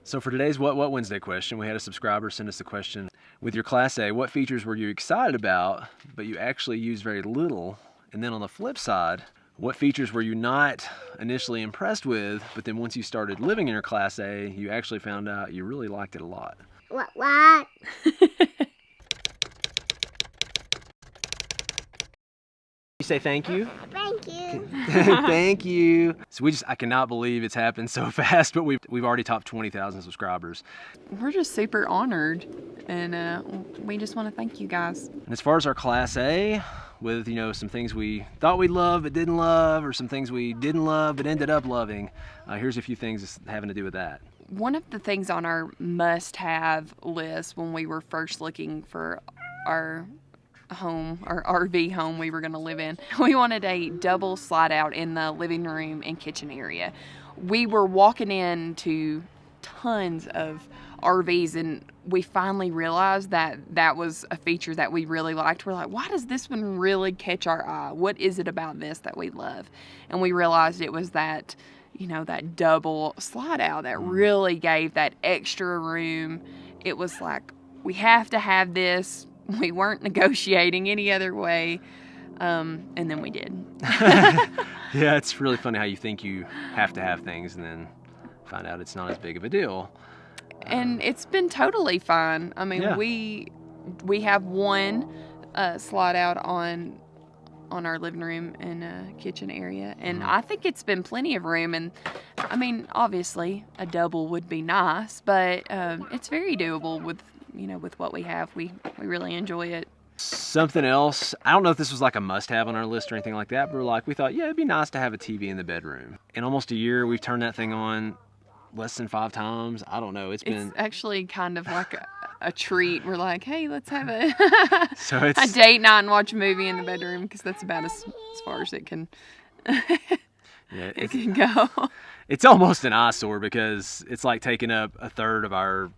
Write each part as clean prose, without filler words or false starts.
So for today's What Wednesday question, we had a subscriber send us a question. With your Class A, what features were you excited about, but you actually used very little? And then on the flip side, what features were you not initially impressed with, but then once you started living in your Class A, you actually found out you really liked it a lot? What? You say thank you? Thank you. Thank you. So I cannot believe it's happened so fast, but we've already topped 20,000 subscribers. We're just super honored, and we just want to thank you guys. And as far as our Class A, with some things we thought we'd love but didn't love, or some things we didn't love but ended up loving, here's a few things having to do with that. One of the things on our must-have list when we were first looking for our home, our RV home we were going to live in, we wanted a double slide out in the living room and kitchen area. We were walking into tons of RVs, and we finally realized that that was a feature that we really liked. We're like, why does this one really catch our eye? What is it about this that we love? And we realized it was that, that double slide out that really gave that extra room. It was like, we have to have this. We weren't negotiating any other way, and then we did. Yeah, it's really funny how you think you have to have things and then find out it's not as big of a deal. And it's been totally fine. I mean, yeah. we have one slide out on our living room and kitchen area, and I think it's been plenty of room. And I mean, obviously a double would be nice, but it's very doable with what we have. We really enjoy it. Something else, I don't know if this was like a must-have on our list or anything like that, but we thought, yeah, it'd be nice to have a TV in the bedroom. In almost a year, we've turned that thing on less than 5 times. I don't know. It's actually kind of like a treat. We're like, hey, let's have a a date night and watch a movie in the bedroom, because that's about as far as it can it can go. It's almost an eyesore because it's like taking up a third of our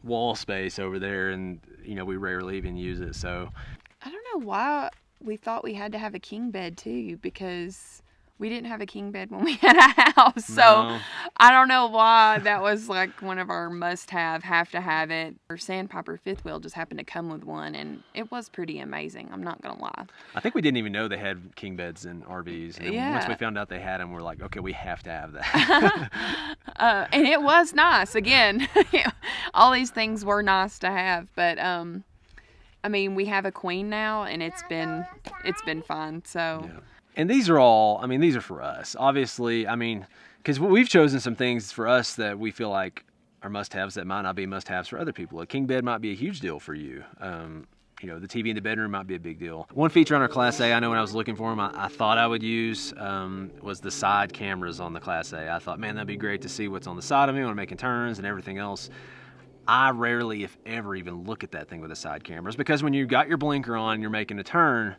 wall space over there, and we rarely even use it. So I don't know why we thought we had to have a king bed too, because we didn't have a king bed when we had a house. So no. I don't know why that was like one of our have to have it. Our Sandpiper fifth wheel just happened to come with one, and it was pretty amazing. I'm not gonna lie. I think we didn't even know they had king beds in RVs. And yeah. Once we found out they had them, we're like, okay, we have to have that. And it was nice. Again, all these things were nice to have, but I mean, we have a queen now, and it's been fun. So. Yeah. And these are for us. Obviously, because we've chosen some things for us that we feel like are must-haves that might not be must-haves for other people. A king bed might be a huge deal for you. The TV in the bedroom might be a big deal. One feature on our Class A, I know when I was looking for them, I thought I would use was the side cameras on the Class A. I thought, man, that'd be great to see what's on the side of me when I'm making turns and everything else. I rarely, if ever, even look at that thing with the side cameras, because when you've got your blinker on and you're making a turn,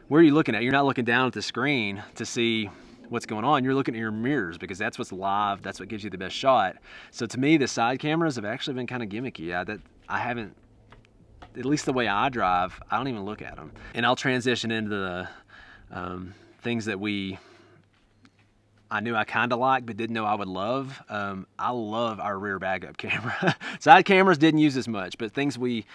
where are you looking at? You're not looking down at the screen to see what's going on. You're looking at your mirrors, because that's what's live. That's what gives you the best shot. So to me, the side cameras have actually been kind of gimmicky. I haven't, at least the way I drive, I don't even look at them. And I'll transition into the things that I knew I kind of liked but didn't know I would love. I love our rear backup camera. Side cameras didn't use as much, but things we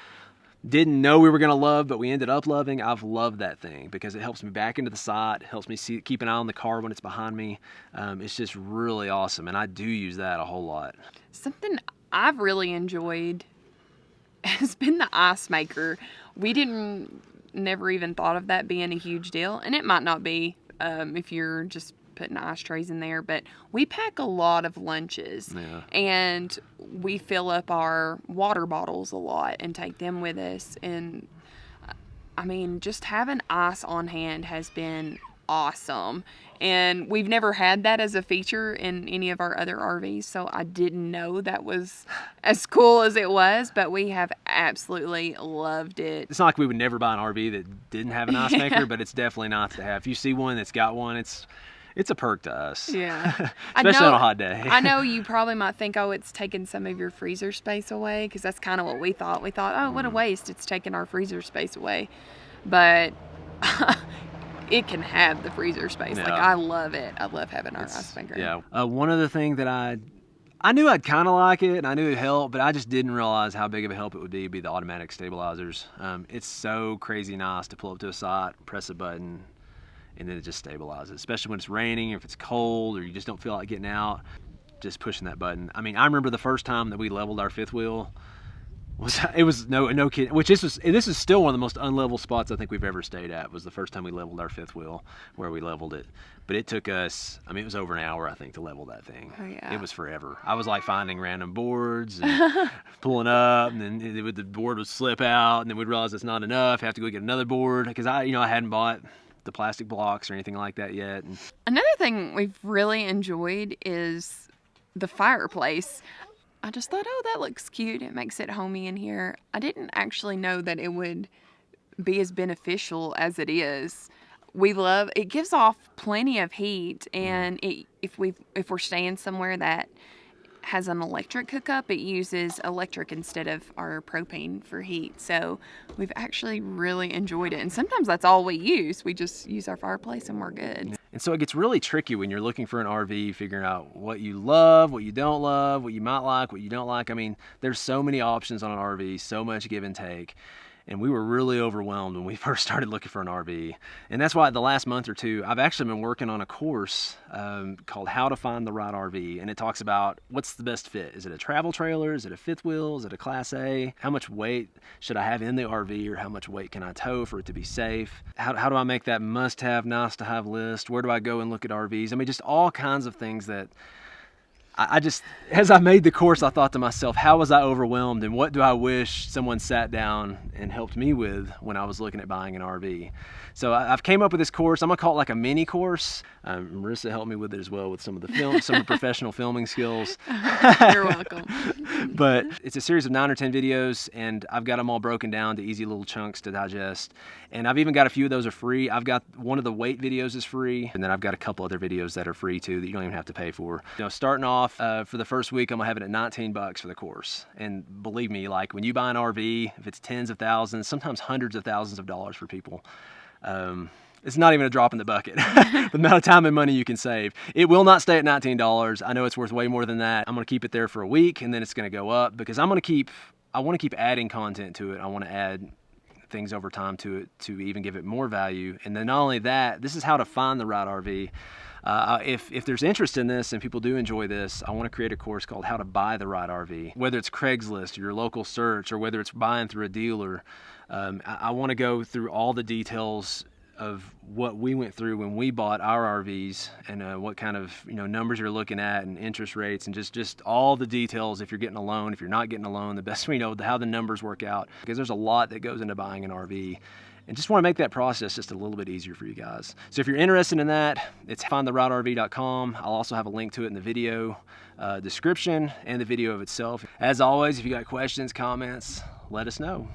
didn't know we were going to love, but we ended up loving. I've loved that thing because it helps me back into the side, helps me keep an eye on the car when it's behind me. It's just really awesome, and I do use that a whole lot. Something I've really enjoyed has been the ice maker. We never even thought of that being a huge deal, and it might not be if you're just putting ice trays in there, but we pack a lot of lunches. Yeah. And we fill up our water bottles a lot and take them with us. And I mean, just having ice on hand has been awesome. And we've never had that as a feature in any of our other RVs, so I didn't know that was as cool as it was, but we have absolutely loved it. It's not like we would never buy an RV that didn't have an ice maker, but it's definitely nice to have. If you see one that's got one, it's a perk to us. Yeah. Especially on a hot day. I know you probably might think, oh, it's taking some of your freezer space away, because that's kind of what we thought. We thought, oh, what a waste. It's taking our freezer space away. But it can have the freezer space. Yeah. Like, I love it. I love having our ice maker. Yeah. One other thing that I knew I'd kind of like it, and I knew it'd help, but I just didn't realize how big of a help it would be the automatic stabilizers. It's so crazy nice to pull up to a site, press a button, and then it just stabilizes, especially when it's raining, or if it's cold, or you just don't feel like getting out, just pushing that button. I mean, I remember the first time that we leveled our fifth wheel, it was no kidding, which this is still one of the most unlevel spots I think we've ever stayed at, was the first time we leveled our fifth wheel, where we leveled it. But it took us, I mean, it was over an hour, I think, to level that thing. Oh, yeah. It was forever. I was like finding random boards and pulling up, and then the board would slip out, and then we'd realize it's not enough, have to go get another board, because I hadn't bought the plastic blocks or anything like that yet. Another thing we've really enjoyed is the fireplace. I just thought, oh, that looks cute. It makes it homey in here. I didn't actually know that it would be as beneficial as it is. It gives off plenty of heat, and if we're staying somewhere that has an electric hookup, it uses electric instead of our propane for heat. So we've actually really enjoyed it. And sometimes that's all we use. We just use our fireplace and we're good. And so it gets really tricky when you're looking for an RV, figuring out what you love, what you don't love, what you might like, what you don't like. I mean, there's so many options on an RV, so much give and take. And we were really overwhelmed when we first started looking for an RV. And that's why the last month or two, I've actually been working on a course called How to Find the Right RV. And it talks about what's the best fit. Is it a travel trailer? Is it a fifth wheel? Is it a Class A? How much weight should I have in the RV, or how much weight can I tow for it to be safe? How do I make that must-have, nice-to-have list? Where do I go and look at RVs? I mean, just all kinds of things that I just, as I made the course, I thought to myself, how was I overwhelmed, and what do I wish someone sat down and helped me with when I was looking at buying an RV? So I've came up with this course. I'm gonna call it like a mini course. Marissa helped me with it as well, with some of the professional filming skills. You're welcome. But it's a series of 9 or 10 videos, and I've got them all broken down to easy little chunks to digest. And I've even got a few of those are free. I've got one of the weight videos is free, and then I've got a couple other videos that are free too that you don't even have to pay for. Starting off for the first week, I'm gonna have it at $19 for the course. And believe me, like when you buy an RV, if it's tens of thousands, sometimes hundreds of thousands of dollars for people, it's not even a drop in the bucket. The amount of time and money you can save. It will not stay at $19. I know it's worth way more than that. I'm gonna keep it there for a week, and then it's gonna go up, because I want to keep adding content to it. I want to add things over time to it to even give it more value. And then not only that, this is how to find the right RV. If there's interest in this and people do enjoy this, I want to create a course called How to Buy the Right RV. Whether it's Craigslist or your local search, or whether it's buying through a dealer, I want to go through all the details of what we went through when we bought our RVs, and what kind of numbers you're looking at, and interest rates, and just all the details. If you're getting a loan, if you're not getting a loan, the best how the numbers work out, because there's a lot that goes into buying an RV. And just want to make that process just a little bit easier for you guys. So if you're interested in that, it's findtherightrv.com. I'll also have a link to it in the video description and the video of itself. As always, if you got questions, comments, let us know.